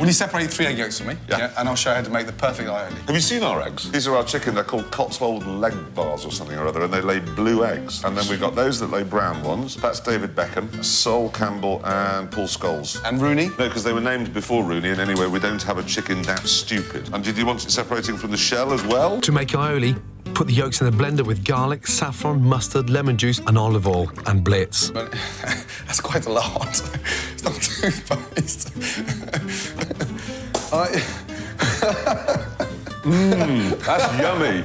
Will you separate 3 egg yolks for me? Yeah. And I'll show you how to make the perfect aioli. Have you seen our eggs? These are our chicken. They're called Cotswold leg bars or something or other, and they lay blue eggs. And then we've got those that lay brown ones. That's David Beckham, Sol Campbell, and Paul Scholes. And Rooney? No, because they were named before Rooney, and anyway, we don't have a chicken that stupid. And did you want it separating from the shell as well? To make aioli, put the yolks in a blender with garlic, saffron, mustard, lemon juice and olive oil and blitz. But that's quite a lot. It's not toothpaste. That's yummy.